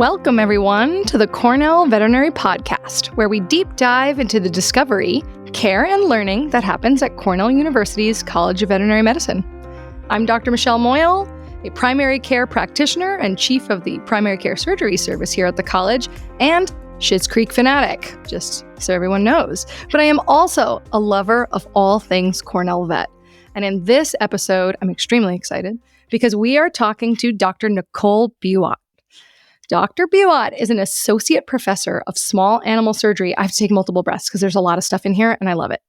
Welcome, everyone, to the Cornell Veterinary Podcast, where we deep dive into the discovery, care, and learning that happens at Cornell University's College of Veterinary Medicine. I'm Dr. Michelle Moyal, a primary care practitioner and chief of the primary care surgery service here at the college, and Schitt's Creek fanatic, just so everyone knows. But I am also a lover of all things Cornell Vet. And in this episode, I'm extremely excited because we are talking to Dr. Nicole Buote. Dr. Buote is an associate professor of small animal surgery. I have to take multiple breaths because there's a lot of stuff in here and I love it.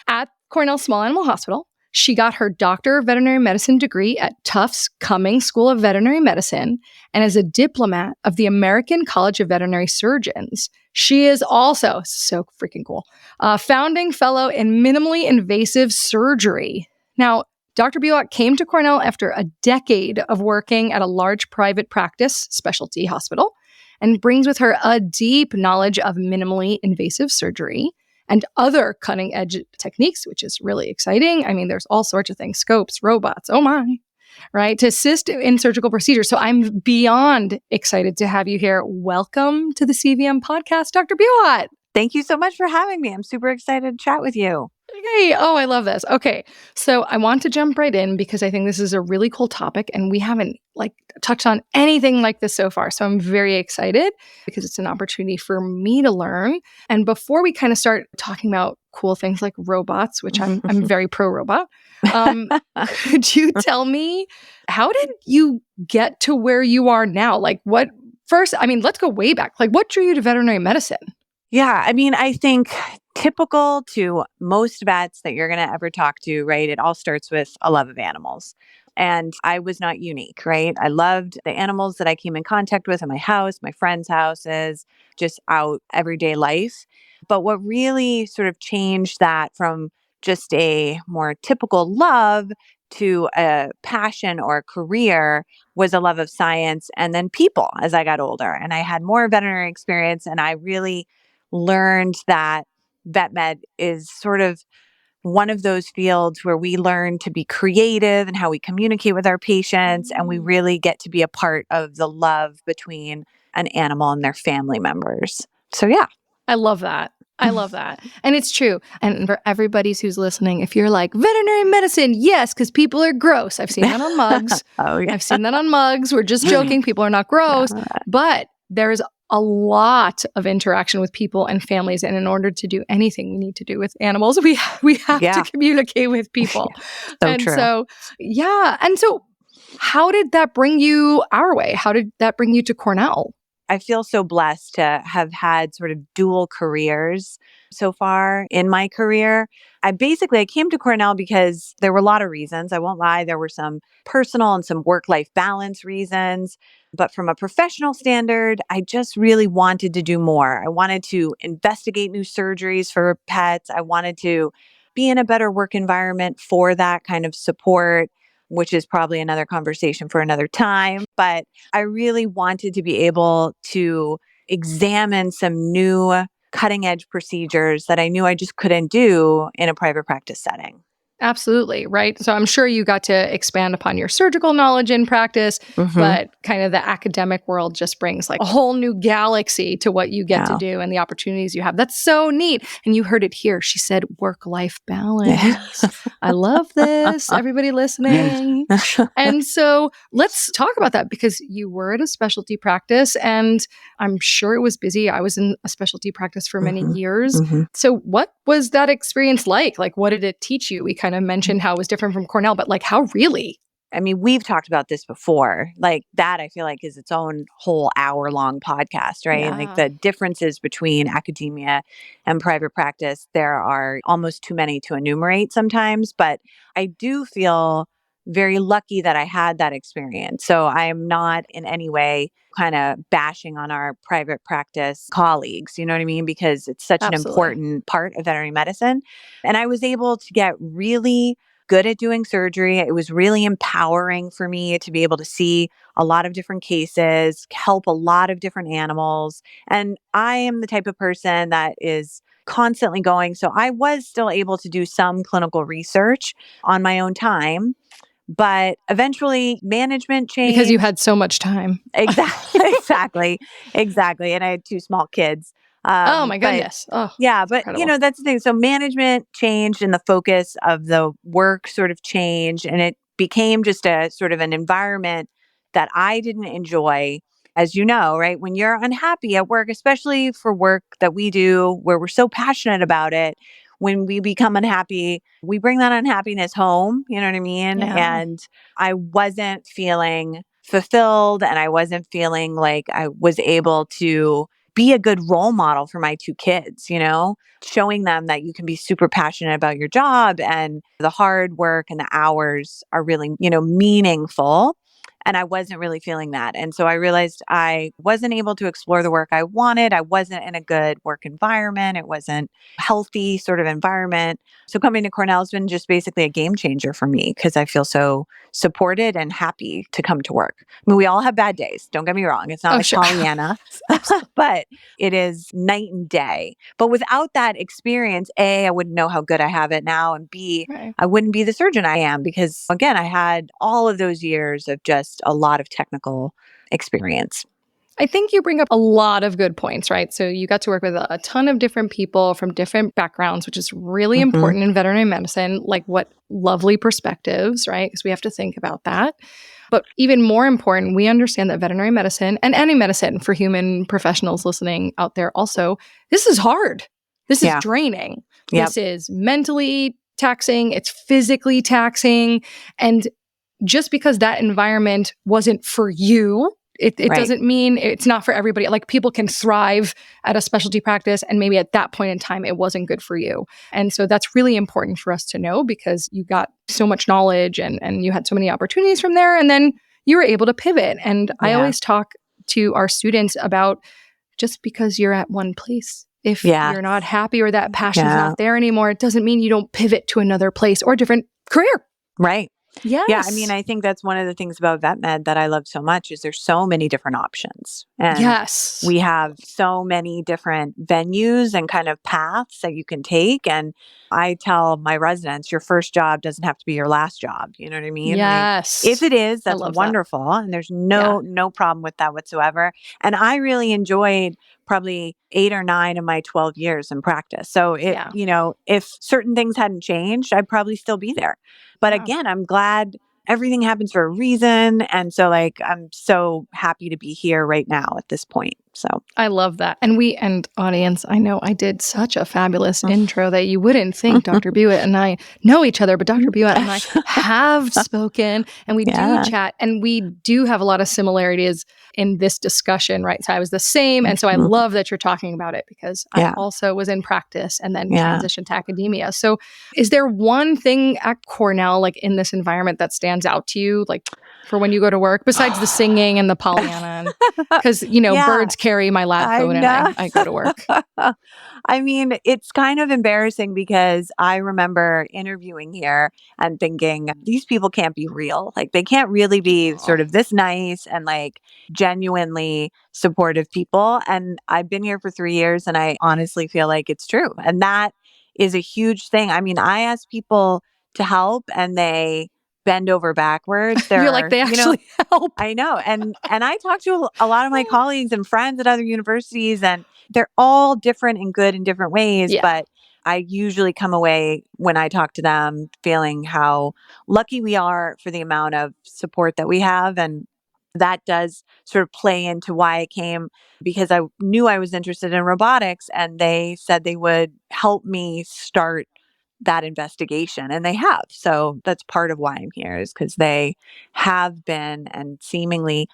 At Cornell Small Animal Hospital, she got her Doctor of Veterinary Medicine degree at Tufts Cummings School of Veterinary Medicine and is a diplomat of the American College of Veterinary Surgeons. She is also, so freaking cool, a founding fellow in minimally invasive surgery. Now, Dr. Buote came to Cornell after a decade of working at a large private practice specialty hospital and brings with her a deep knowledge of minimally invasive surgery and other cutting-edge techniques, which is really exciting. I mean, there's all sorts of things, scopes, robots, oh my, right, to assist in surgical procedures. So I'm beyond excited to have you here. Welcome to the CVM podcast, Dr. Buote. Thank you so much for having me. I'm super excited to chat with you. Hey, oh, I love this. Okay, so I want to jump right in because I think this is a really cool topic and we haven't touched on anything like this so far. So I'm very excited because it's an opportunity for me to learn. And before we kind of start talking about cool things like robots, which I'm very pro robot, could you tell me, how did you get to where you are now? Let's go way back. What drew you to veterinary medicine? Yeah, I think typical to most vets that you're going to ever talk to, right? It all starts with a love of animals. And I was not unique, right? I loved the animals that I came in contact with in my house, my friends' houses, just out everyday life. But what really sort of changed that from just a more typical love to a passion or a career was a love of science and then people as I got older. And I had more veterinary experience and I really learned that vet med is sort of one of those fields where we learn to be creative and how we communicate with our patients. And we really get to be a part of the love between an animal and their family members. So yeah. I love that. I love that. And it's true. And for everybody who's listening, if you're like, veterinary medicine, yes, because people are gross. I've seen that on mugs. Oh, yeah. I've seen that on mugs. We're just joking. People are not gross. Yeah. But there's a lot of interaction with people and families. And in order to do anything we need to do with animals, we have to communicate with people. So, And so how did that bring you our way? How did that bring you to Cornell? I feel so blessed to have had sort of dual careers so far in my career. I came to Cornell because there were a lot of reasons. I won't lie. There were some personal and some work-life balance reasons. But from a professional standard, I just really wanted to do more. I wanted to investigate new surgeries for pets. I wanted to be in a better work environment for that kind of support, which is probably another conversation for another time. But I really wanted to be able to examine some new cutting edge procedures that I knew I just couldn't do in a private practice setting. Absolutely, right? So I'm sure you got to expand upon your surgical knowledge in practice, but kind of the academic world just brings a whole new galaxy to what you get to do and the opportunities you have. That's so neat. And you heard it here. She said work-life balance. I love this. Everybody listening. And so let's talk about that because you were at a specialty practice and I'm sure it was busy. I was in a specialty practice for many years. So what was that experience like? What did it teach you? We kind of mentioned how it was different from Cornell, but how really? We've talked about this before. That I feel like is its own whole hour-long podcast, right? Yeah. And the differences between academia and private practice, there are almost too many to enumerate sometimes. But I do feel very lucky that I had that experience. So I am not in any way kind of bashing on our private practice colleagues, you know what I mean? Because it's such an important part of veterinary medicine. And I was able to get really good at doing surgery. It was really empowering for me to be able to see a lot of different cases, help a lot of different animals. And I am the type of person that is constantly going. So I was still able to do some clinical research on my own time. But eventually management changed. Because you had so much time. Exactly. And I had two small kids. Oh my But goodness. Oh, yeah, that's but incredible. that's the thing. So management changed and the focus of the work sort of changed, and it became just a sort of an environment that I didn't enjoy. As you know, right? When you're unhappy at work, especially for work that we do where we're so passionate about it, when we become unhappy, we bring that unhappiness home. You know what I mean? Yeah. And I wasn't feeling fulfilled, and I wasn't feeling like I was able to be a good role model for my two kids, showing them that you can be super passionate about your job and the hard work and the hours are really, meaningful. And I wasn't really feeling that. And so I realized I wasn't able to explore the work I wanted. I wasn't in a good work environment. It wasn't healthy sort of environment. So coming to Cornell has been just basically a game changer for me because I feel so supported and happy to come to work. I mean, we all have bad days. Don't get me wrong. It's not like Sure. Pollyanna, but it is night and day. But without that experience, A, I wouldn't know how good I have it now. And B, Right. I wouldn't be the surgeon I am because, again, I had all of those years of just a lot of technical experience. I think you bring up a lot of good points, right? So you got to work with a ton of different people from different backgrounds, which is really important in veterinary medicine. Like, what lovely perspectives, right? Because we have to think about that. But even more important, we understand that veterinary medicine and any medicine for human professionals listening out there also, this is hard. This is draining. Yep. This is mentally taxing. It's physically taxing. And just because that environment wasn't for you, it Right. doesn't mean it's not for everybody. Like, people can thrive at a specialty practice, and maybe at that point in time, it wasn't good for you. And so that's really important for us to know because you got so much knowledge and you had so many opportunities from there. And then you were able to pivot. And I always talk to our students about just because you're at one place, if you're not happy or that passion's not there anymore, it doesn't mean you don't pivot to another place or a different career. Right. Yes. Yeah, I mean, I think that's one of the things about vet med that I love so much is there's so many different options. And yes. we have so many different venues and kind of paths that you can take. And I tell my residents, your first job doesn't have to be your last job. You know what I mean? Yes. If it is, that's love wonderful. And there's no problem with that whatsoever. And I really enjoyed probably 8 or 9 of my 12 years in practice. So if certain things hadn't changed, I'd probably still be there. But again, I'm glad everything happens for a reason. And so I'm so happy to be here right now at this point. So I love that. And audience, I know I did such a fabulous intro that you wouldn't think Dr. Buote and I know each other, but Dr. Buote and I have spoken and we do chat and we do have a lot of similarities in this discussion, right? So I was the same. And so I love that you're talking about it because I also was in practice and then transitioned to academia. So is there one thing at Cornell, like in this environment that stands out to you, like for when you go to work, besides the singing and the Pollyanna? Because, birds carry my lab coat and I go to work. I mean, it's kind of embarrassing because I remember interviewing here and thinking, these people can't be real. Like, they can't really be sort of this nice and like genuinely supportive people. And I've been here for 3 years and I honestly feel like it's true. And that is a huge thing. I mean, I ask people to help and they bend over backwards. You're like, they actually help. I know. And I talk to a lot of my colleagues and friends at other universities, and they're all different and good in different ways. But I usually come away when I talk to them feeling how lucky we are for the amount of support that we have. And that does sort of play into why I came, because I knew I was interested in robotics and they said they would help me start that investigation, and they have. So that's part of why I'm here, is because they have been and seemingly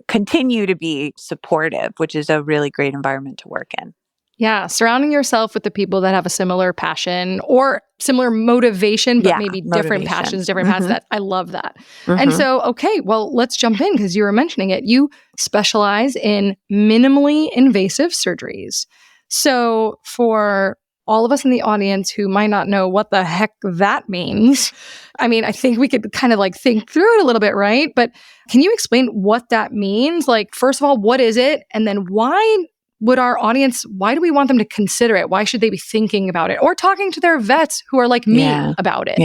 continue to be supportive, which is a really great environment to work in. Yeah, surrounding yourself with the people that have a similar passion or similar motivation, but maybe different passions, different paths. That I love that. And so, okay, well, let's jump in because you were mentioning it. You specialize in minimally invasive surgeries. So for all of us in the audience who might not know what the heck that means, I mean, I think we could kind of like think through it a little bit, right? But can you explain what that means? Like, first of all, what is it? And then why would our audience, why do we want them to consider it? Why should they be thinking about it or talking to their vets who are like me about it?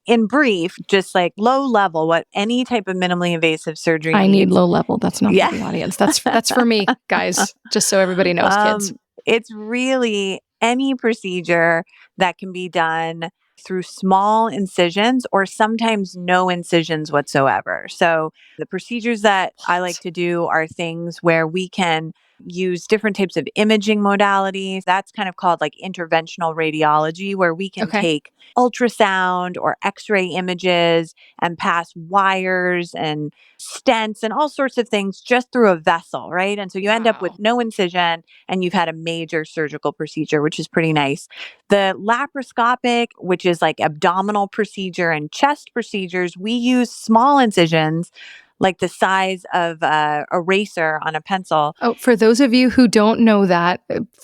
in brief, just like low level, what any type of minimally invasive surgery I needs. need low level. That's not Yeah. for the audience. That's for me, guys, just so everybody knows, kids. It's really any procedure that can be done through small incisions or sometimes no incisions whatsoever. So the procedures that I like to do are things where we can use different types of imaging modalities. That's kind of called like interventional radiology, where we can Okay. take ultrasound or x-ray images and pass wires and stents and all sorts of things just through a vessel, right? And so you end up with Wow. no incision and you've had a major surgical procedure, which is pretty nice. The laparoscopic, which is like abdominal procedure and chest procedures, we use small incisions like the size of a eraser on a pencil. Oh, for those of you who don't know that,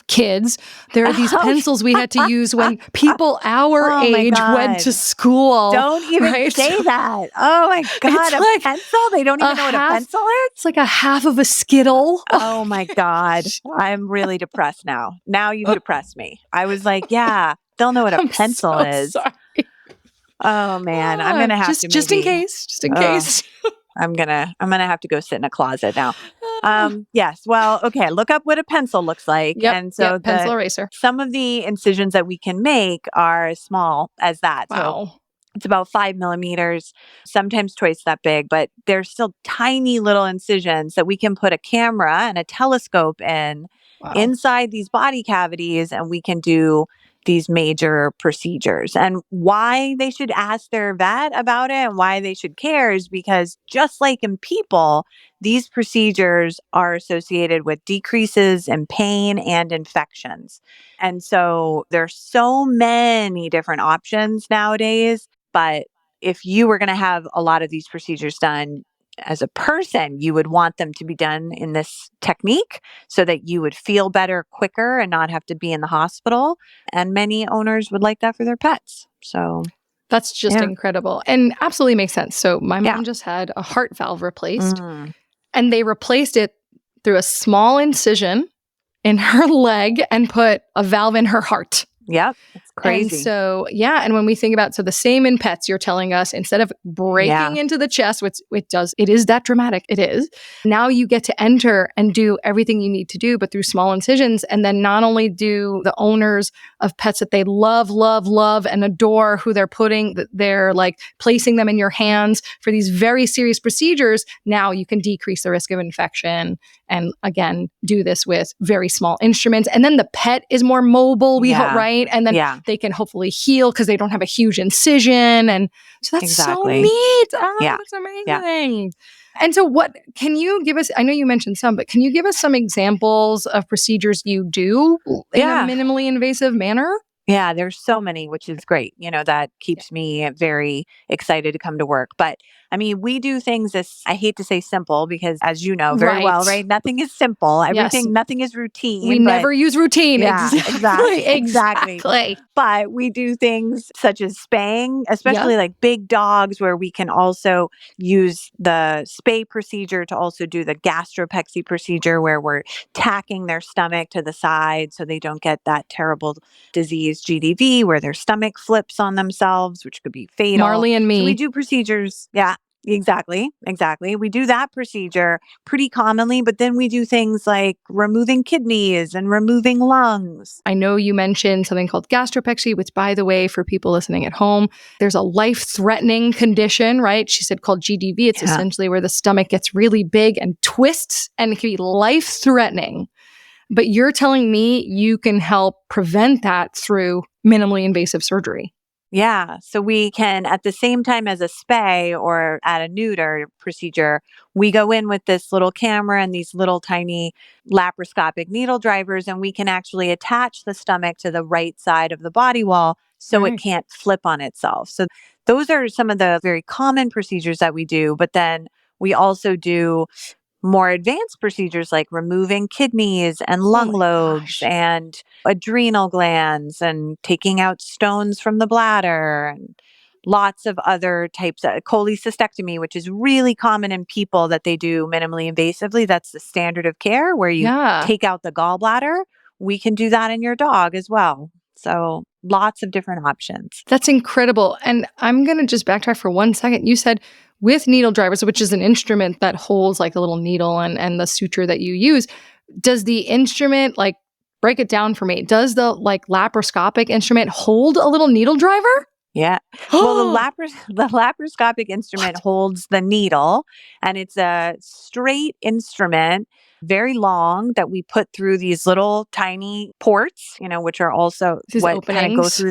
kids, there are these Oh, pencils we had to use when people our Oh my age went to God. school. Don't even right? say that. Oh my God. It's A like pencil? They don't even know what a pencil is? It's like a half of a Skittle. Oh my God. I'm really depressed now. Now you've depressed me. I was like, yeah, they'll know what a I'm pencil so is. sorry. Oh man. I'm gonna have to just in maybe case, just in oh, case. I'm gonna have to go sit in a closet now. Yes. Well, okay. Look up what a pencil looks like. Yep, And so pencil eraser. some of the incisions that we can make are as small as that. So Wow. it's about 5 millimeters, sometimes twice that big, but they're still tiny little incisions that we can put a camera and a telescope Wow. inside these body cavities, and we can do these major procedures. And why they should ask their vet about it and why they should care is because just like in people, these procedures are associated with decreases in pain and infections. And so there's so many different options nowadays. But if you were going to have a lot of these procedures done as a person, you would want them to be done in this technique so that you would feel better quicker and not have to be in the hospital. And many owners would like that for their pets. So that's just yeah. incredible and absolutely makes sense. So my mom Yeah. just had a heart valve replaced, Mm. and they replaced it through a small incision in her leg and put a valve in her heart. Yep. It's crazy. And so, yeah. And when we think about, so the same in pets, you're telling us instead of breaking into the chest, which it is that dramatic. It is. Now you get to enter and do everything you need to do, but through small incisions. And then not only do the owners of pets that they love, love, love and adore who they're like placing them in your hands for these very serious procedures. Now you can decrease the risk of infection. And again, do this with very small instruments. And then the pet is more mobile, we hope, right? And then they can hopefully heal because they don't have a huge incision. And so that's so neat. Oh, that's amazing. And so what can you give us? I know you mentioned some, but can you give us some examples of procedures you do in a minimally invasive manner? Yeah, there's so many, which is great. That keeps me very excited to come to work. But I mean, we do things I hate to say simple because as you know very well, right? Nothing is simple. Nothing is routine. We never use routine. Yeah, Exactly. But we do things such as spaying, especially like big dogs, where we can also use the spay procedure to also do the gastropexy procedure where we're tacking their stomach to the side so they don't get that terrible disease GDV where their stomach flips on themselves, which could be fatal. Marley and me. So we do procedures. Yeah, exactly. We do that procedure pretty commonly, but then we do things like removing kidneys and removing lungs. I know you mentioned something called gastropexy, which, by the way, for people listening at home, there's a life-threatening condition, right? She said called GDV. It's essentially where the stomach gets really big and twists, and it can be life-threatening. But you're telling me you can help prevent that through minimally invasive surgery. Yeah. So we can, at the same time as a spay or at a neuter procedure, we go in with this little camera and these little tiny laparoscopic needle drivers, and we can actually attach the stomach to the right side of the body wall so it can't flip on itself. So those are some of the very common procedures that we do. But then we also do more advanced procedures like removing kidneys and lung lobes and adrenal glands and taking out stones from the bladder and lots of other types of cholecystectomy, which is really common in people that they do minimally invasively. That's the standard of care where you take out the gallbladder. We can do that in your dog as well. So lots of different options. That's incredible. And I'm going to just backtrack for 1 second. You said with needle drivers, which is an instrument that holds like the little needle and the suture that you use, does the instrument, like, break it down for me? Does the like laparoscopic instrument hold a little needle driver? Yeah. Well, the laparoscopic instrument holds the needle, and it's a straight instrument, very long, that we put through these little tiny ports, which are also These what kind of go openings. through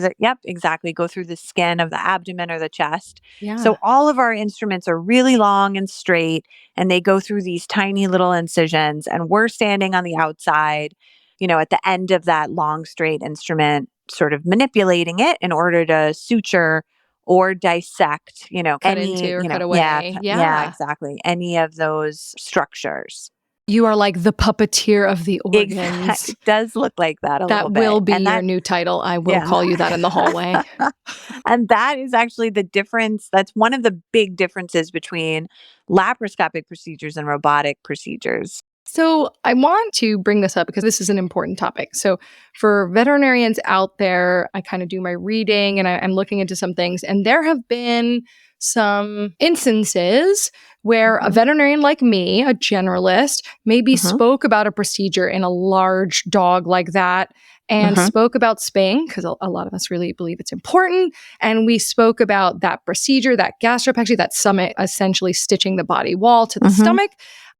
go through the skin of the abdomen or the chest. Yeah. So all of our instruments are really long and straight, and they go through these tiny little incisions, and we're standing on the outside, at the end of that long, straight instrument, sort of manipulating it in order to suture or dissect, Cut into or cut away. yeah, Yeah. exactly. Any of those structures. You are like the puppeteer of the organs. Exactly. It does look like that a little That bit. will be And your new title. I will yeah. call you that in the hallway. And that is actually the difference. That's one of the big differences between laparoscopic procedures and robotic procedures. So I want to bring this up because this is an important topic. So for veterinarians out there, I kind of do my reading and I'm looking into some things. And there have been some instances where a veterinarian like me, a generalist, maybe spoke about a procedure in a large dog like that and spoke about spaying, because a lot of us really believe it's important. And we spoke about that procedure, that gastropexy, that summit, essentially stitching the body wall to the stomach.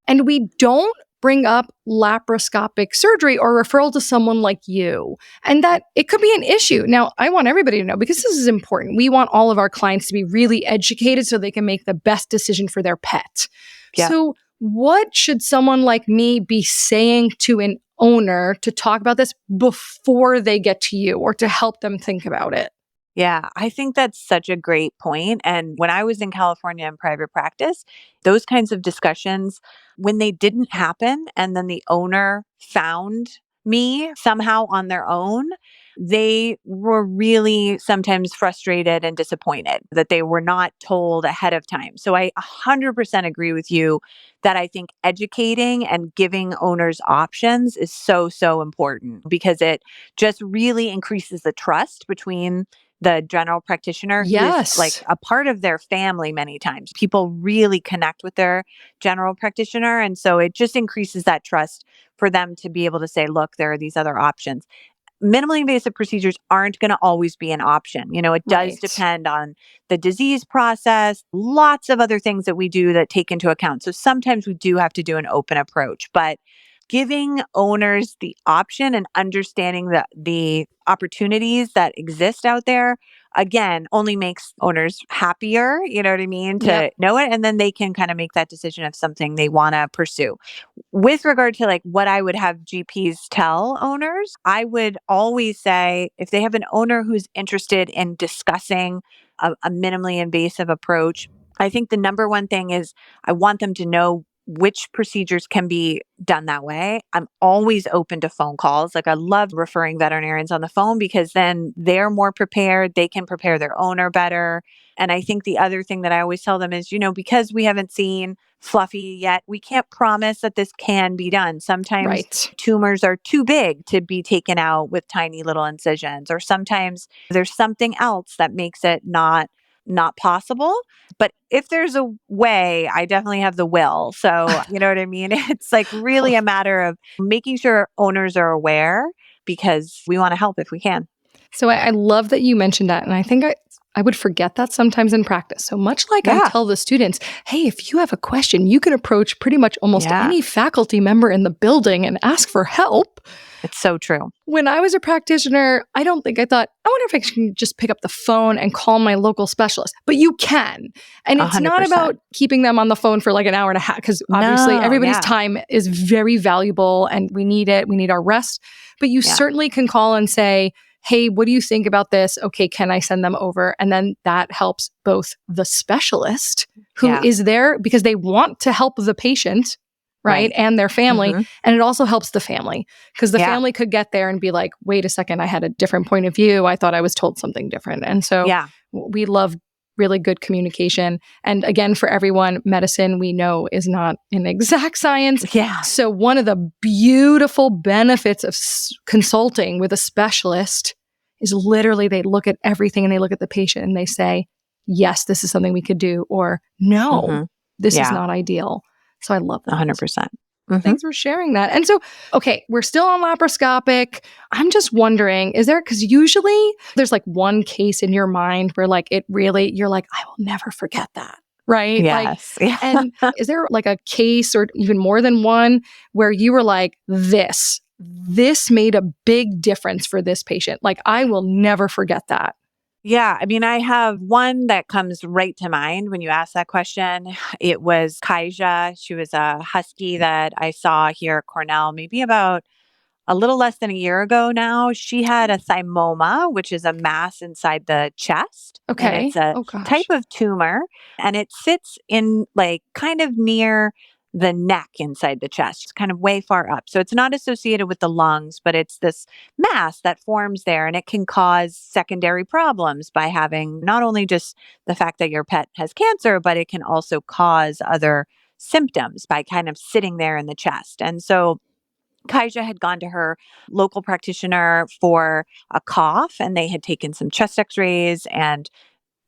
And we don't bring up laparoscopic surgery or referral to someone like you, and that it could be an issue. Now, I want everybody to know, because this is important. We want all of our clients to be really educated so they can make the best decision for their pet. Yeah. So what should someone like me be saying to an owner to talk about this before they get to you, or to help them think about it? Yeah, I think that's such a great point. And when I was in California in private practice, those kinds of discussions, when they didn't happen and then the owner found me somehow on their own, they were really sometimes frustrated and disappointed that they were not told ahead of time. So I 100% agree with you that I think educating and giving owners options is so, so important, because it just really increases the trust between the general practitioner, who is like a part of their family many times. People really connect with their general practitioner. And so it just increases that trust for them to be able to say, look, there are these other options. Minimally invasive procedures aren't going to always be an option. It does depend on the disease process, lots of other things that we do that take into account. So sometimes we do have to do an open approach, but giving owners the option and understanding the opportunities that exist out there, again, only makes owners happier, you know what I mean, to know it. And then they can kind of make that decision of something they want to pursue. With regard to like what I would have GPs tell owners, I would always say, if they have an owner who's interested in discussing a minimally invasive approach, I think the number one thing is I want them to know which procedures can be done that way. I'm always open to phone calls. Like, I love referring veterinarians on the phone, because then they're more prepared. They can prepare their owner better. And I think the other thing that I always tell them is, because we haven't seen Fluffy yet, we can't promise that this can be done. Sometimes tumors are too big to be taken out with tiny little incisions, or sometimes there's something else that makes it not possible. But if there's a way, I definitely have the will. So, you know what I mean? It's like really a matter of making sure owners are aware, because we want to help if we can. So I love that you mentioned that. And I think I would forget that sometimes in practice. So much like I tell the students, hey, if you have a question, you can approach pretty much almost any faculty member in the building and ask for help. It's so true. When I was a practitioner, I thought, I wonder if I can just pick up the phone and call my local specialist. But you can. And it's 100%. Not about keeping them on the phone for like an hour and a half, because obviously everybody's time is very valuable and we need it. We need our rest. But you certainly can call and say, hey, what do you think about this? Okay, can I send them over? And then that helps both the specialist, who is there because they want to help the patient, right? And their family. And it also helps the family, because the family could get there and be like, wait a second, I had a different point of view. I thought I was told something different. And so we love really good communication. And again, for everyone, medicine, we know, is not an exact science. So one of the beautiful benefits of consulting with a specialist is literally they look at everything and they look at the patient and they say, yes, this is something we could do, or no, this is not ideal. So I love that. 100%. Thanks for sharing that. And so, okay, we're still on laparoscopic. I'm just wondering, is there, because usually there's like one case in your mind where like it really, you're like, I will never forget that. Right? Yes. Like, and is there like a case or even more than one where you were like, this made a big difference for this patient? Like, I will never forget that. Yeah. I mean, I have one that comes right to mind when you ask that question. It was Kaija. She was a husky that I saw here at Cornell, maybe about a little less than a year ago now. She had a thymoma, which is a mass inside the chest. Okay. And it's a type of tumor. And it sits in like kind of near the neck inside the chest. It's kind of way far up. So it's not associated with the lungs, but it's this mass that forms there. And it can cause secondary problems by having not only just the fact that your pet has cancer, but it can also cause other symptoms by kind of sitting there in the chest. And so Kaija had gone to her local practitioner for a cough, and they had taken some chest x-rays and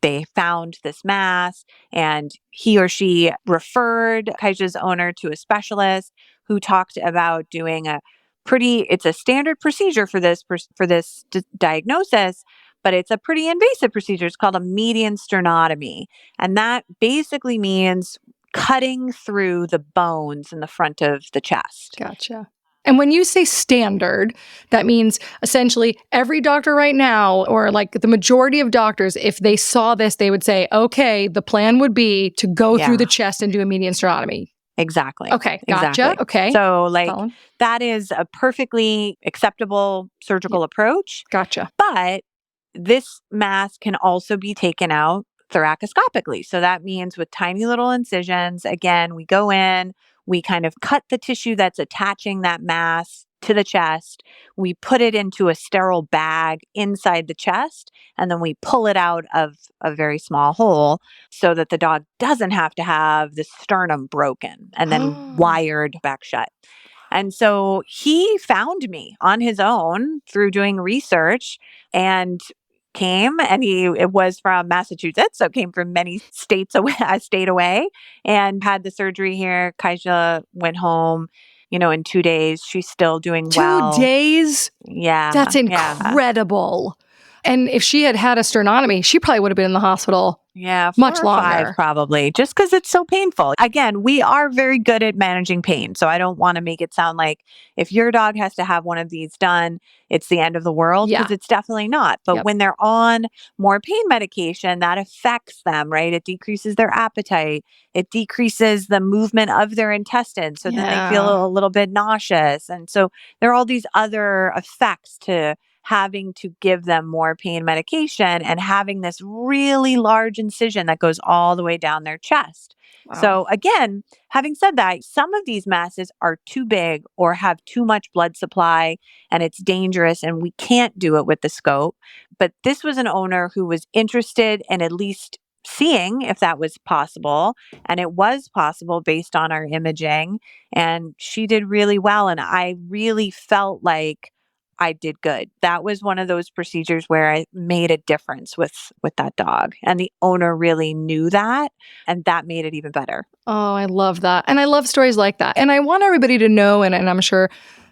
they found this mass, and he or she referred Kaija's owner to a specialist who talked about doing it's a standard procedure for this diagnosis, but it's a pretty invasive procedure. It's called a median sternotomy. And that basically means cutting through the bones in the front of the chest. Gotcha. And when you say standard, that means essentially every doctor right now, or like the majority of doctors, if they saw this, they would say, okay, the plan would be to go through the chest and do a median sternotomy. Exactly. Okay. Gotcha. Exactly. Okay. So like that is a perfectly acceptable surgical approach. Gotcha. But this mass can also be taken out thoracoscopically. So that means with tiny little incisions, again, we go in, we kind of cut the tissue that's attaching that mass to the chest. We put it into a sterile bag inside the chest, and then we pull it out of a very small hole so that the dog doesn't have to have the sternum broken and then wired back shut. And so he found me on his own through doing research and came, and it was from Massachusetts, so came from many states away, a state away, and had the surgery here. Kaija went home, in 2 days. She's still doing well. 2 days? Yeah. That's incredible. And if she had had a sternotomy, she probably would have been in the hospital much longer. 5 probably, just because it's so painful. Again, we are very good at managing pain. So I don't want to make it sound like if your dog has to have one of these done, it's the end of the world, because it's definitely not. But when they're on more pain medication, that affects them, right? It decreases their appetite. It decreases the movement of their intestines. So then they feel a little bit nauseous. And so there are all these other effects to having to give them more pain medication and having this really large incision that goes all the way down their chest. Wow. So again, having said that, some of these masses are too big or have too much blood supply and it's dangerous and we can't do it with the scope. But this was an owner who was interested in at least seeing if that was possible. And it was possible based on our imaging. And she did really well. And I really felt like I did good. That was one of those procedures where I made a difference with that dog. And the owner really knew that. And that made it even better. Oh, I love that. And I love stories like that. And I want everybody to know, and I'm sure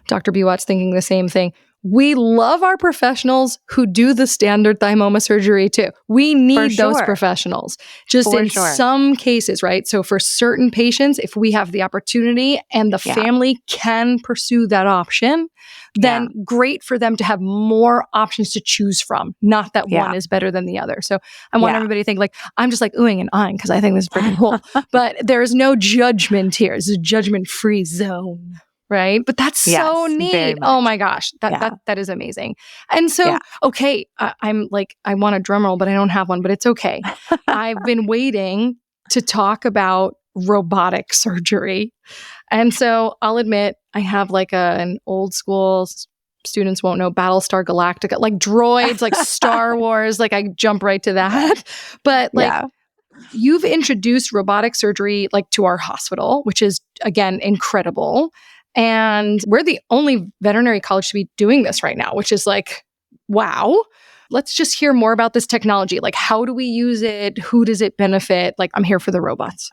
Dr. Buote's thinking the same thing, we love our professionals who do the standard thymoma surgery too. We need those professionals. Just in some cases, right? So for certain patients, if we have the opportunity and the family can pursue that option, then great for them to have more options to choose from. Not that one is better than the other. So I want everybody to think like, I'm just like oohing and ahhing because I think this is pretty cool. But there is no judgment here. It's a judgment-free zone. Right. But that's so neat. Oh my gosh. That is amazing. And so, okay, I'm like, I want a drum roll, but I don't have one, but it's okay. I've been waiting to talk about robotic surgery. And so I'll admit I have like an old school, students won't know, Battlestar Galactica, like droids, like Star Wars, like I jump right to that. But like, you've introduced robotic surgery like to our hospital, which is again, incredible. And we're the only veterinary college to be doing this right now, which is like, wow. let's just hear more about this technology. Like, how do we use it? Who does it benefit? Like, I'm here for the robots.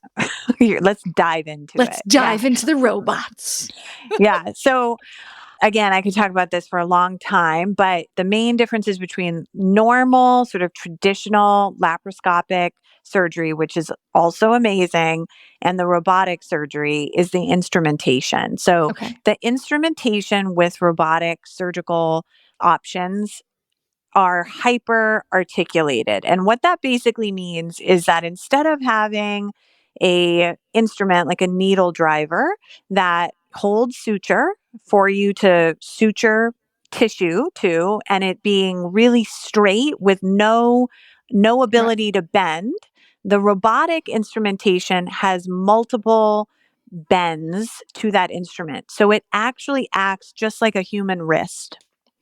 Let's dive into it. Let's dive into the robots. Yeah. So again, I could talk about this for a long time, but the main differences between normal, sort of traditional laparoscopic surgery, which is also amazing, and the robotic surgery is the instrumentation. So Okay. the instrumentation with robotic surgical options are hyper articulated. And what that basically means is that instead of having a instrument like a needle driver that holds suture for you to suture tissue to, and it being really straight with no ability to bend, the robotic instrumentation has multiple bends to that instrument. So it actually acts just like a human wrist.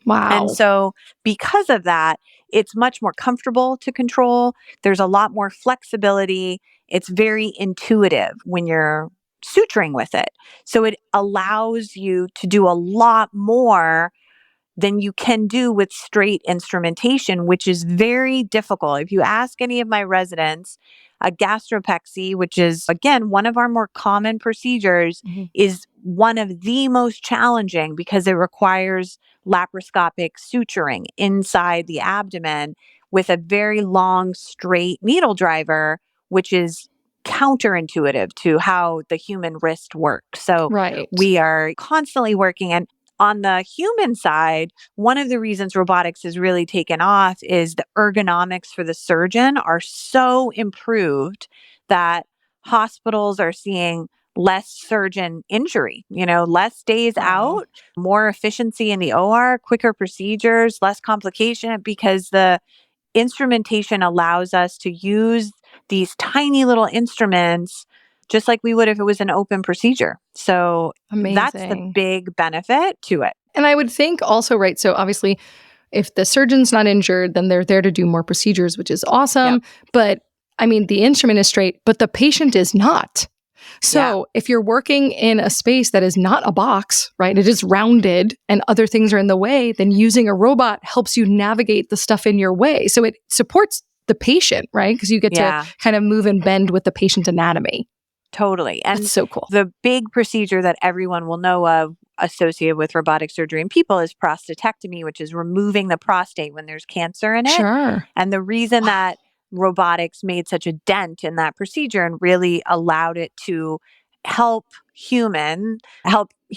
Wow. And so because of that, it's much more comfortable to control. There's a lot more flexibility. It's very intuitive when you're suturing with it. So it allows you to do a lot more than you can do with straight instrumentation, which is very difficult. If you ask any of my residents, a gastropexy, which is, again, one of our more common procedures, is one of the most challenging because it requires laparoscopic suturing inside the abdomen with a very long, straight needle driver, which is counterintuitive to how the human wrist works. So Right. we are constantly working. And on the human side, one of the reasons robotics has really taken off is the ergonomics for the surgeon are so improved that hospitals are seeing less surgeon injury, less days out, more efficiency in the OR, quicker procedures, less complication because the instrumentation allows us to use these tiny little instruments just like we would if it was an open procedure. So that's the Amazing. big benefit to it. And I would think also, right, so obviously if the surgeon's not injured, then they're there to do more procedures, which is awesome. Yep. But I mean, the instrument is straight, but the patient is not. So if you're working in a space that is not a box, right, it is rounded and other things are in the way, then using a robot helps you navigate the stuff in your way. So it supports the patient, right? Because you get to kind of move and bend with the patient anatomy. Totally. And that's so cool. The big procedure that everyone will know of associated with robotic surgery in people is prostatectomy, which is removing the prostate when there's cancer in it. Sure. And the reason that robotics made such a dent in that procedure and really allowed it to help human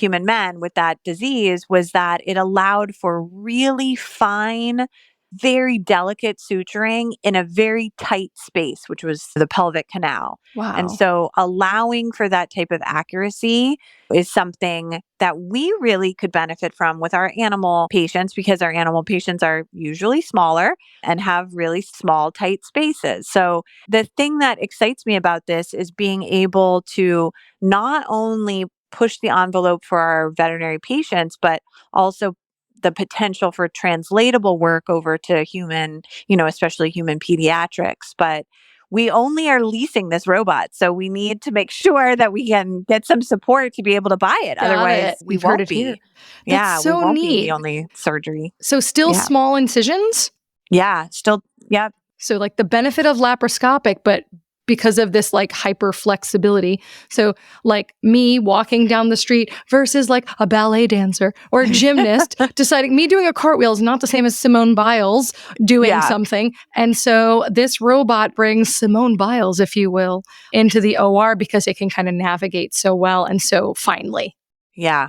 men with that disease was that it allowed for really fine, very delicate suturing in a very tight space, which was the pelvic canal. Wow. And so allowing for that type of accuracy is something that we really could benefit from with our animal patients because our animal patients are usually smaller and have really small, tight spaces. So the thing that excites me about this is being able to not only push the envelope for our veterinary patients, but also the potential for translatable work over to human, especially human pediatrics. But we only are leasing this robot. So we need to make sure that we can get some support to be able to buy it. Otherwise, we You've won't heard it be. here. Yeah, That's so we won't neat. be the only surgery. So still small incisions? Yeah, still, yeah. So like the benefit of laparoscopic, but because of this like hyper flexibility. So like me walking down the street versus like a ballet dancer or a gymnast deciding me doing a cartwheel is not the same as Simone Biles doing something. And so this robot brings Simone Biles, if you will, into the OR because it can kind of navigate so well and so finely. Yeah.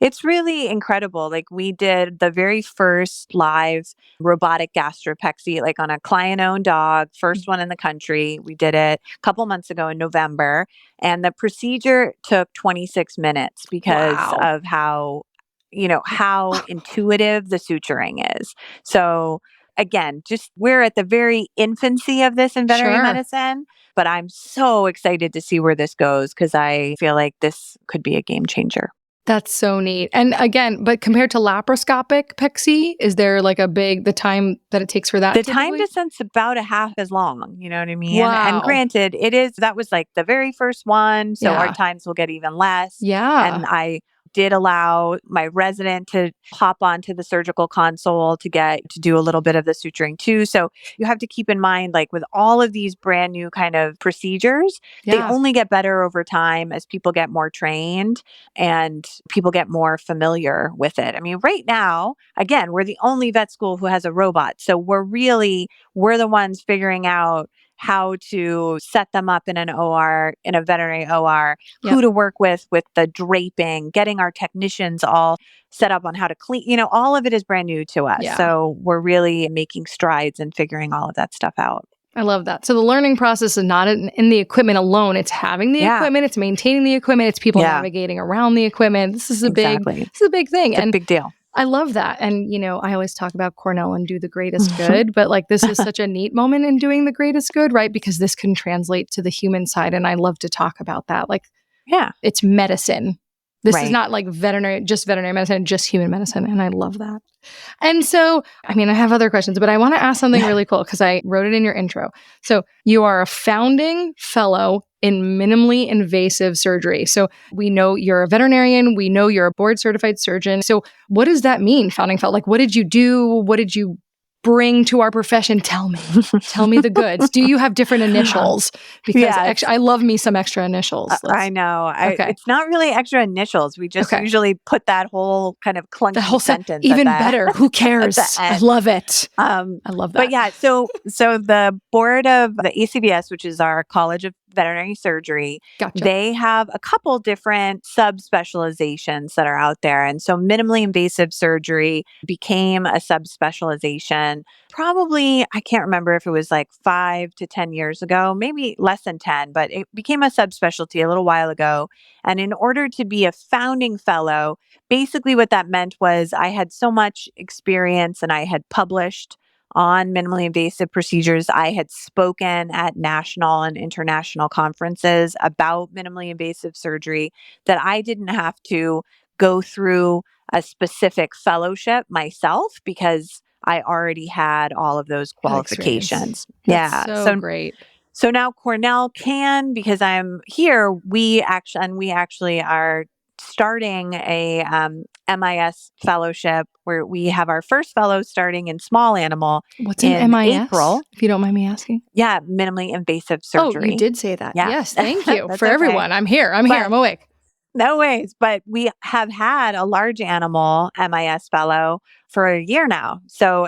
It's really incredible. Like we did the very first live robotic gastropexy, like on a client-owned dog, first one in the country. We did it a couple months ago in November, and the procedure took 26 minutes because of how intuitive the suturing is. So again, just we're at the very infancy of this in veterinary medicine, but I'm so excited to see where this goes because I feel like this could be a game changer. That's so neat. And again, but compared to laparoscopic pexy, is there like the time that it takes for that? The time descent's about a half as long, you know what I mean? Wow. And granted, that was like the very first one, so our times will get even less. Yeah. And I did allow my resident to hop onto the surgical console to do a little bit of the suturing too. So you have to keep in mind, like with all of these brand new kind of procedures, they only get better over time as people get more trained and people get more familiar with it. I mean, right now, again, we're the only vet school who has a robot. So we're the ones figuring out how to set them up in an OR, in a veterinary OR, who to work with the draping, getting our technicians all set up on how to clean, all of it is brand new to us. Yeah. So we're really making strides in figuring all of that stuff out. I love that. So the learning process is not in the equipment alone. It's having the equipment. It's maintaining the equipment. It's people navigating around the equipment. This is a big thing. It's a big deal. I love that. And, I always talk about Cornell and do the greatest good, but like this is such a neat moment in doing the greatest good, right? Because this can translate to the human side. And I love to talk about that. Like, it's medicine. This is not like veterinary medicine, just human medicine. And I love that. And so, I have other questions, but I want to ask something really cool because I wrote it in your intro. So you are a founding fellow in minimally invasive surgery. So we know you're a veterinarian. We know you're a board certified surgeon. So what does that mean, founding fellow? Like, what did you do? What did you bring to our profession? Tell me the goods. Do you have different initials? Because I love me some extra initials. I know. It's not really extra initials. We just usually put that whole kind of clunky sentence. Even better. Who cares? I love it. I love that. But yeah, so the board of the ACVS, which is our College of Veterinary Surgery, they have a couple different subspecializations that are out there. And so minimally invasive surgery became a subspecialization probably, I can't remember if it was like 5 to 10 years ago, maybe less than 10, but it became a subspecialty a little while ago. And in order to be a founding fellow, basically what that meant was I had so much experience and I had published on minimally invasive procedures. I had spoken at national and international conferences about minimally invasive surgery that I didn't have to go through a specific fellowship myself because I already had all of those qualifications. That's so great. So now Cornell can, because I'm here, we actually are starting a MIS fellowship where we have our first fellow starting in small animal. What's an MIS? April. If you don't mind me asking. Yeah, minimally invasive surgery. Oh, you did say that. Yeah. Yes, thank you for everyone. I'm here. I'm awake. No ways. But we have had a large animal MIS fellow for a year now. So,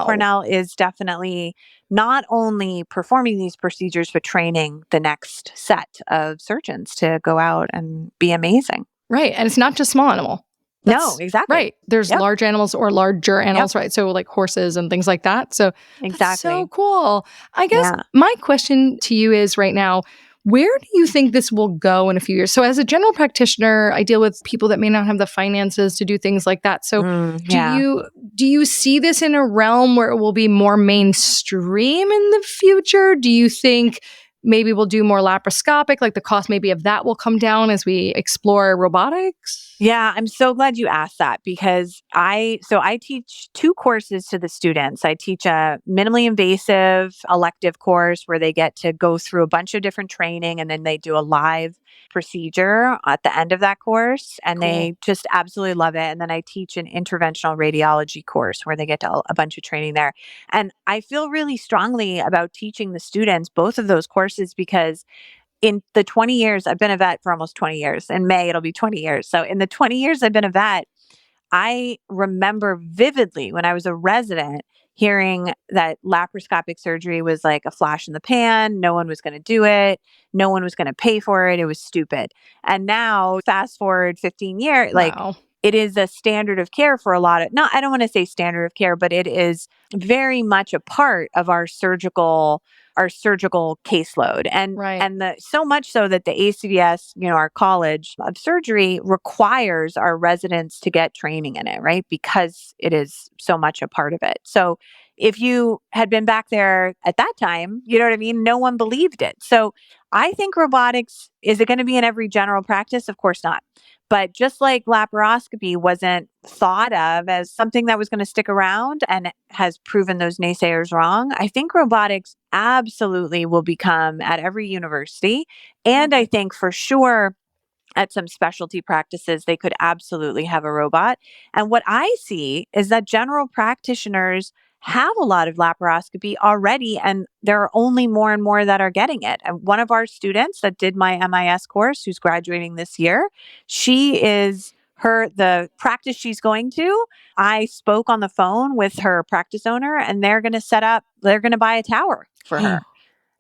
Cornell is definitely not only performing these procedures, but training the next set of surgeons to go out and be amazing. Right. And it's not just small animal. No, exactly. Right. There's large animals or larger animals, right? So like horses and things like that. So that's so cool. I guess my question to you is right now, where do you think this will go in a few years? So as a general practitioner, I deal with people that may not have the finances to do things like that. So do you see this in a realm where it will be more mainstream in the future? Do you think maybe we'll do more laparoscopic, like the cost maybe of that will come down as we explore robotics? Yeah, I'm so glad you asked that because I teach 2 courses to the students. I teach a minimally invasive elective course where they get to go through a bunch of different training and then they do a live procedure at the end of that course and they just absolutely love it. And then I teach an interventional radiology course where they get to a bunch of training there. And I feel really strongly about teaching the students both of those courses because in the 20 years, I've been a vet for almost 20 years. In May, it'll be 20 years. So in the 20 years I've been a vet, I remember vividly when I was a resident hearing that laparoscopic surgery was like a flash in the pan. No one was going to do it. No one was going to pay for it. It was stupid. And now fast forward 15 years, it is a standard of care for a lot of, I don't want to say standard of care, but it is very much a part of our surgical caseload. And so much so that the ACVS, our College of Surgery requires our residents to get training in it, right? Because it is so much a part of it. So if you had been back there at that time, you know what I mean? No one believed it. So I think robotics, is it going to be in every general practice? Of course not. But just like laparoscopy wasn't thought of as something that was going to stick around and has proven those naysayers wrong, I think robotics absolutely will become at every university. And I think for sure at some specialty practices, they could absolutely have a robot. And what I see is that general practitioners have a lot of laparoscopy already, and there are only more and more that are getting it. And one of our students that did my MIS course, who's graduating this year, the practice she's going to, I spoke on the phone with her practice owner, and they're going to buy a tower for her.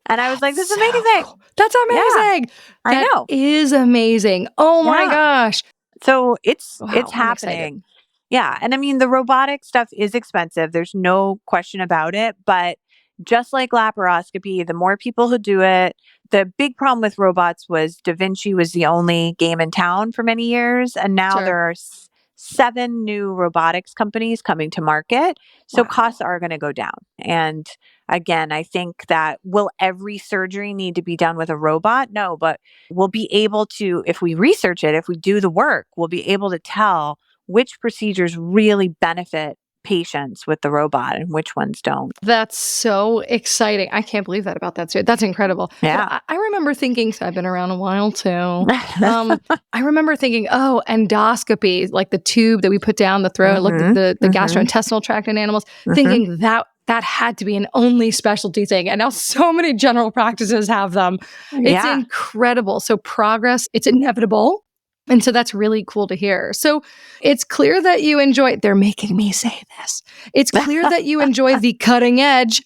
And I was like, this is amazing. Cool. That's amazing. Yeah, I know. That is amazing. Oh my gosh. So it's Wow, happening. Yeah. And I mean, the robotic stuff is expensive. There's no question about it. But just like laparoscopy, the more people who do it, the big problem with robots was Da Vinci was the only game in town for many years. And now there are 7 new robotics companies coming to market. So costs are going to go down. And again, I think that will every surgery need to be done with a robot? No, but we'll be able to, if we research it, if we do the work, we'll be able to tell which procedures really benefit patients with the robot and which ones don't. That's so exciting. I can't believe that about that. That's incredible. Yeah. I remember thinking, so I've been around a while too. I remember thinking, oh, endoscopy, like the tube that we put down the throat, like the gastrointestinal tract in animals, thinking that had to be an only specialty thing. And now so many general practices have them. It's incredible. So progress, it's inevitable. And so that's really cool to hear. So it's clear that you enjoy, they're making me say this. It's clear that you enjoy the cutting edge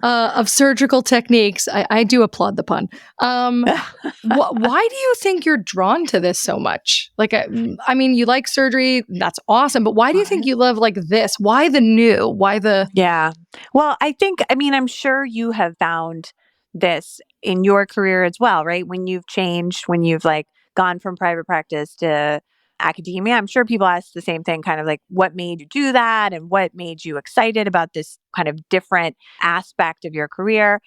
of surgical techniques. I do applaud the pun. Why do you think you're drawn to this so much? Like, I mean, you like surgery. That's awesome. But why do you think you love like this? Why the new? Why the... Yeah. Well, I'm sure you have found this in your career as well, right? When you've changed, when you've like gone from private practice to academia, I'm sure people ask the same thing, kind of like, what made you do that? And what made you excited about this kind of different aspect of your career?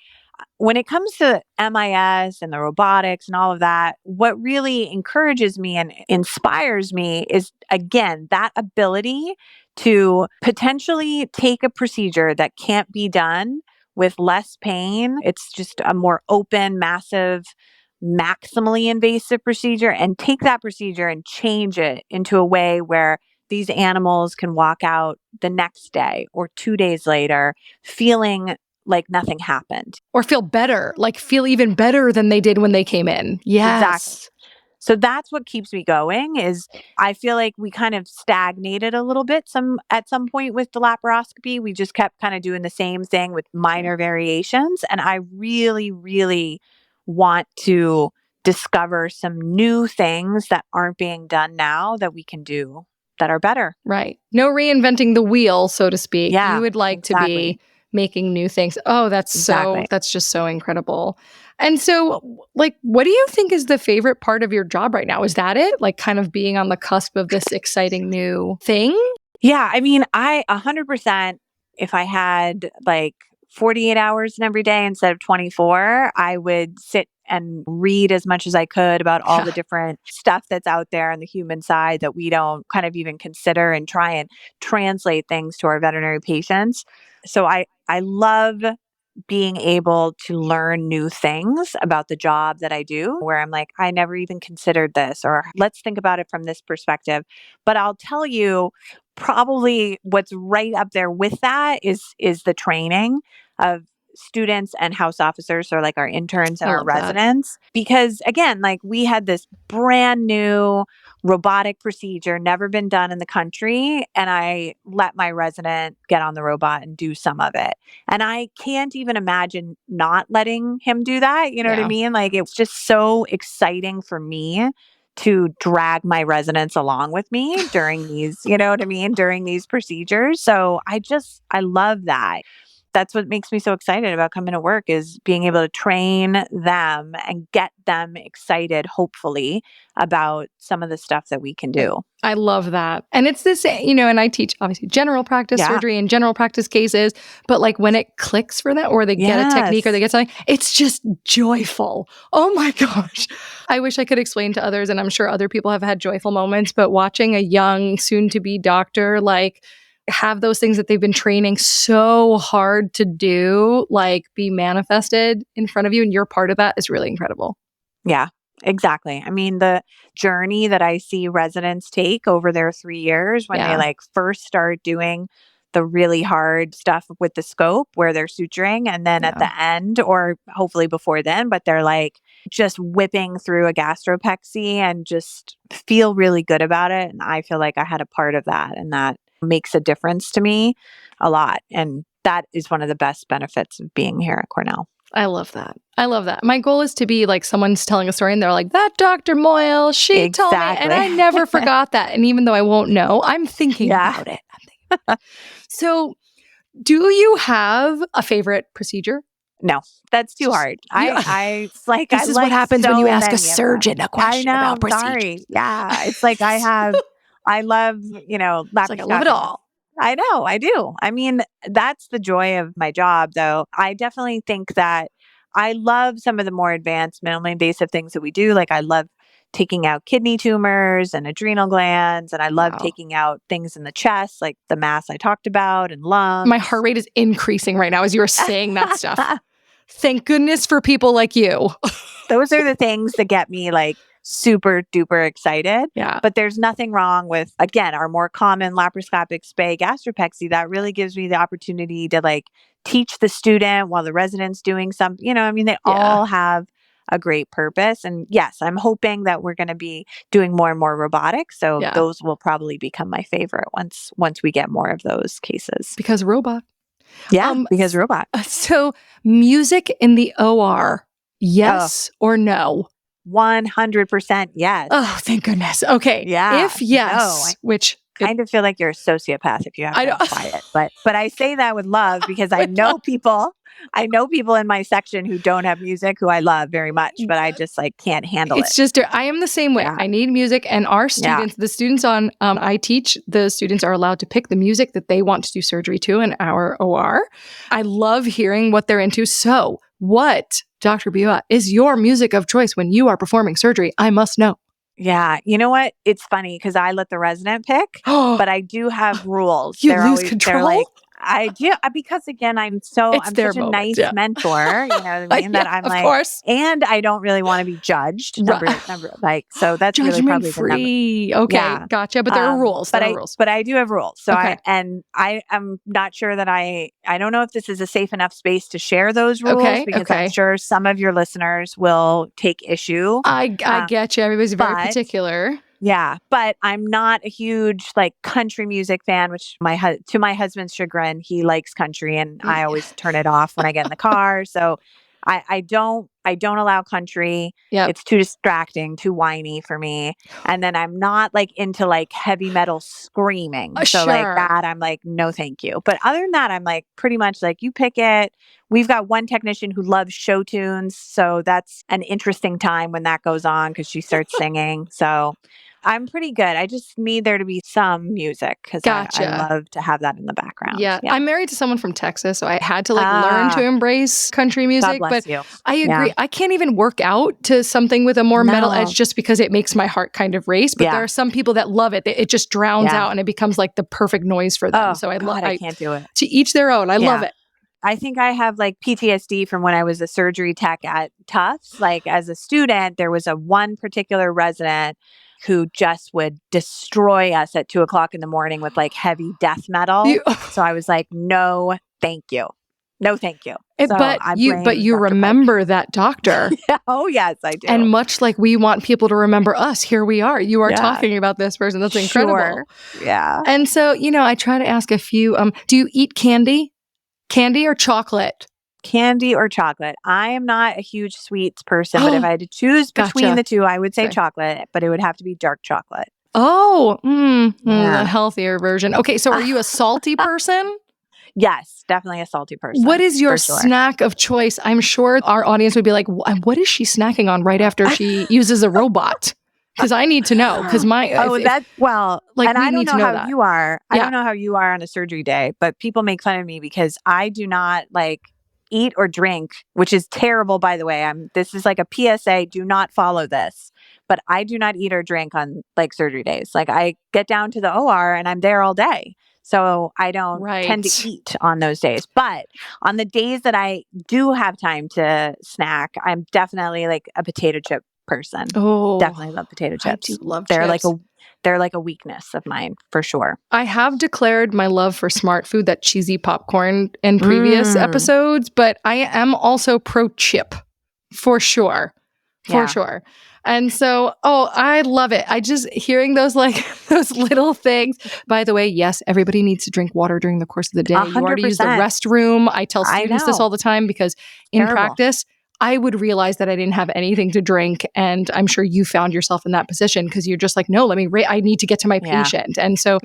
When it comes to MIS and the robotics and all of that, what really encourages me and inspires me is, again, that ability to potentially take a procedure that can't be done with less pain. It's just a more open, massive, maximally invasive procedure, and take that procedure and change it into a way where these animals can walk out the next day or 2 days later feeling like nothing happened. Or feel better, like feel even better than they did when they came in. Yes. Exactly. So that's what keeps me going. Is I feel like we kind of stagnated a little bit at some point with the laparoscopy. We just kept kind of doing the same thing with minor variations. And I really, really want to discover some new things that aren't being done now that we can do that are better. Right. No reinventing the wheel, so to speak. Yeah, you would like to be making new things. Oh, that's just so incredible. And so, like, what do you think is the favorite part of your job right now? Is that it? Like, kind of being on the cusp of this exciting new thing? Yeah. I mean, 100%, if I had like 48 hours in every day instead of 24, I would sit and read as much as I could about all the different stuff that's out there on the human side that we don't kind of even consider, and try and translate things to our veterinary patients. So I love being able to learn new things about the job that I do, where I'm like, I never even considered this, or let's think about it from this perspective. But I'll tell you, probably what's right up there with that is the training of students and house officers, or like our interns and our residents. Because again, like we had this brand new robotic procedure, never been done in the country. And I let my resident get on the robot and do some of it. And I can't even imagine not letting him do that. You know what I mean? Like, it's just so exciting for me to drag my residents along with me during these, you know what I mean? During these procedures. So I love that. That's what makes me so excited about coming to work, is being able to train them and get them excited, hopefully, about some of the stuff that we can do. I love that. And it's this, and I teach obviously general practice surgery and general practice cases, but like when it clicks for them, or they get a technique, or they get something, it's just joyful. Oh my gosh. I wish I could explain to others, and I'm sure other people have had joyful moments, but watching a young soon-to-be doctor, like, have those things that they've been training so hard to do, like, be manifested in front of you, and you're part of that, is really incredible. Yeah. Exactly. I mean, the journey that I see residents take over their 3 years when they Yeah. first start doing the really hard stuff with the scope where they're suturing, and then at Yeah. the end, or hopefully before then, but they're just whipping through a gastropexy and just feel really good about it. And I feel like I had a part of that, and that makes a difference to me a lot. And that is one of the best benefits of being here at Cornell. I love that. I love that. My goal is to be like someone's telling a story and they're like, that Dr. Moyal, she told me. And I never forgot that. And even though I won't know, I'm thinking about it. So, do you have a favorite procedure? No, that's too hard. This is what happens when you ask a surgeon a question about procedures. Sorry. Yeah. It's like I love, It's like I love it all. I know, I do. I mean, that's the joy of my job, though. I definitely think that I love some of the more advanced, minimally invasive things that we do. Like, I love taking out kidney tumors and adrenal glands, and I love taking out things in the chest, like the mass I talked about, and lungs. My heart rate is increasing right now as you were saying that stuff. Thank goodness for people like you. Those are the things that get me super duper excited. Yeah. But there's nothing wrong with, again, our more common laparoscopic spay gastropexy. That really gives me the opportunity to teach the student while the resident's doing something. They all have a great purpose. And yes, I'm hoping that we're going to be doing more and more robotics. So those will probably become my favorite once we get more of those cases. Because robot. Yeah, because robot. So music in the OR, yes or no? 100% yes. Oh, thank goodness. Okay. Yeah. If yes, which kind of feel like you're a sociopath if you have to be quiet. But I say that with love because I know people in my section who don't have music who I love very much, but I just can't handle it. It's just, I am the same way. Yeah. I need music, and our students, the students I teach, the students are allowed to pick the music that they want to do surgery to in our OR. I love hearing what they're into. So what, Dr. Buote, is your music of choice when you are performing surgery? I must know. Yeah. You know what? It's funny because I let the resident pick, but I do have rules. You lose control? I do, because again, I'm such a nice mentor, you know what I mean? That I'm of course. And I don't really want to be judged. So that's really probably free. Okay, gotcha. But there are rules. But I do have rules. So I am not sure that I don't know if this is a safe enough space to share those rules because I'm sure some of your listeners will take issue. I get you. Everybody's very particular. Yeah, but I'm not a huge country music fan, which to my husband's chagrin, he likes country and I always turn it off when I get in the car. So I don't allow country. Yep. It's too distracting, too whiny for me. And then I'm not into heavy metal screaming. So that I'm no, thank you. But other than that, I'm pretty much you pick it. We've got one technician who loves show tunes. So that's an interesting time when that goes on because she starts singing. So I'm pretty good. I just need there to be some music because I love to have that in the background. Yeah. I'm married to someone from Texas, so I had to learn to embrace country music. God bless you. I agree. Yeah. I can't even work out to something with a more metal edge just because it makes my heart kind of race. But there are some people that love it. It just drowns out and it becomes the perfect noise for them. So I can't do it. To each their own. I love it. I think I have PTSD from when I was a surgery tech at Tufts. As a student, there was one particular resident who just would destroy us at 2:00 in the morning with heavy death metal. So I was no, thank you. No, thank you. But you remember that doctor. Oh, yes, I do. And much like we want people to remember us, here we are. You are talking about this person. That's incredible. Sure. Yeah. And so, I try to ask a few, do you eat candy? Candy or chocolate? Candy or chocolate. I am not a huge sweets person, but if I had to choose between the two, I would say chocolate, but it would have to be dark chocolate. Oh, a healthier version. Okay, so are you a salty person? Yes, definitely a salty person. What is your snack of choice? I'm sure our audience would be like, what is she snacking on right after she uses a robot? Because I need to know. Because and I don't know how you are. I don't know how you are on a surgery day, but people make fun of me because I do not eat or drink, which is terrible, by the way. This is a PSA. Do not follow this. But I do not eat or drink on surgery days. I get down to the OR and I'm there all day. So I don't tend to eat on those days. But on the days that I do have time to snack, I'm definitely a potato chip person. Oh, Definitely love potato chips. I do love They're chips. they're like a weakness of mine for sure. I have declared my love for smart food, that cheesy popcorn, in previous episodes, but I am also pro chip for sure. For sure. And so, I love it. I just hearing those those little things. By the way, yes, everybody needs to drink water during the course of the day. 100%. You are to use the restroom. I tell students this all the time because in practice, I would realize that I didn't have anything to drink. And I'm sure you found yourself in that position because you're just like, no, I need to get to my patient. And so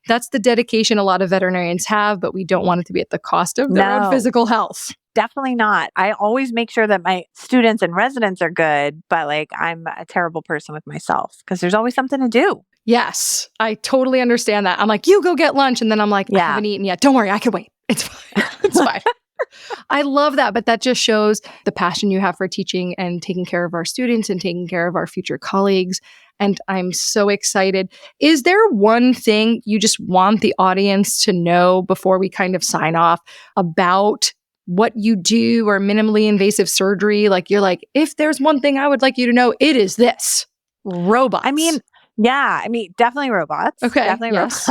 that's the dedication a lot of veterinarians have, but we don't want it to be at the cost of their own physical health. Definitely not. I always make sure that my students and residents are good, but I'm a terrible person with myself because there's always something to do. Yes, I totally understand that. I'm like, you go get lunch. And then I'm like, I haven't eaten yet. Don't worry, I can wait. It's fine. It's fine. I love that. But that just shows the passion you have for teaching and taking care of our students and taking care of our future colleagues. And I'm so excited. Is there one thing you just want the audience to know before we kind of sign off about what you do or minimally invasive surgery? You're like, if there's one thing I would like you to know, it is this: robots. Definitely robots. Okay. Definitely robots.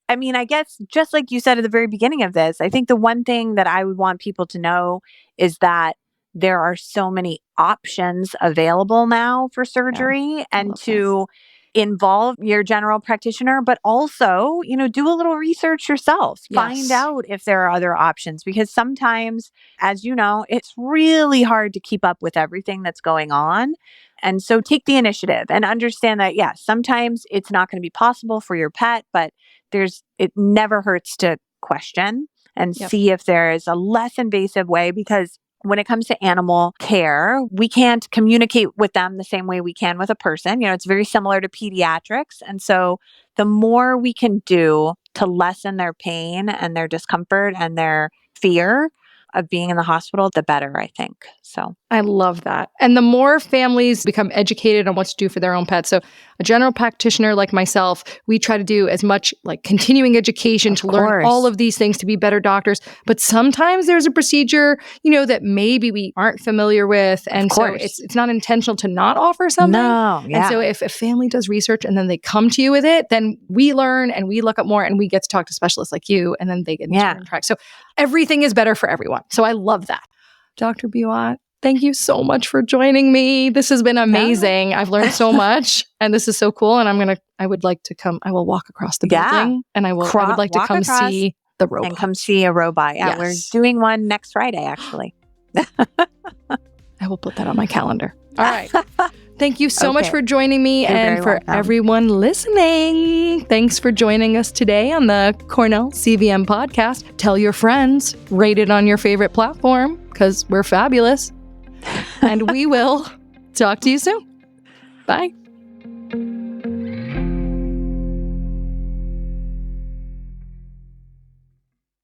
I guess just like you said at the very beginning of this, I think the one thing that I would want people to know is that there are so many options available now for surgery and to involve your general practitioner, but also, do a little research yourself. Yes. Find out if there are other options, because sometimes, as you know, it's really hard to keep up with everything that's going on. And so take the initiative and understand that, sometimes it's not going to be possible for your pet, but it never hurts to question and see if there is a less invasive way, because when it comes to animal care, we can't communicate with them the same way we can with a person. It's very similar to pediatrics. And so the more we can do to lessen their pain and their discomfort and their fear of being in the hospital, the better, I think. So I love that. And the more families become educated on what to do for their own pets. So a general practitioner like myself, we try to do as much continuing education to learn all of these things to be better doctors. But sometimes there's a procedure, that maybe we aren't familiar with. And so it's not intentional to not offer something. No, And so if a family does research and then they come to you with it, then we learn and we look up more and we get to talk to specialists like you, and then they get into track. So everything is better for everyone. So I love that. Dr. Buote, thank you so much for joining me. This has been amazing. I've learned so much and this is so cool. And I would like to come, I will walk across the building and I would like to come see the robot. And come see a robot. Yeah, we're doing one next Friday, actually. I will put that on my calendar. All right. Thank you so much for joining me. And for everyone listening, thanks for joining us today on the Cornell CVM podcast. Tell your friends, rate it on your favorite platform because we're fabulous. And we will talk to you soon. Bye.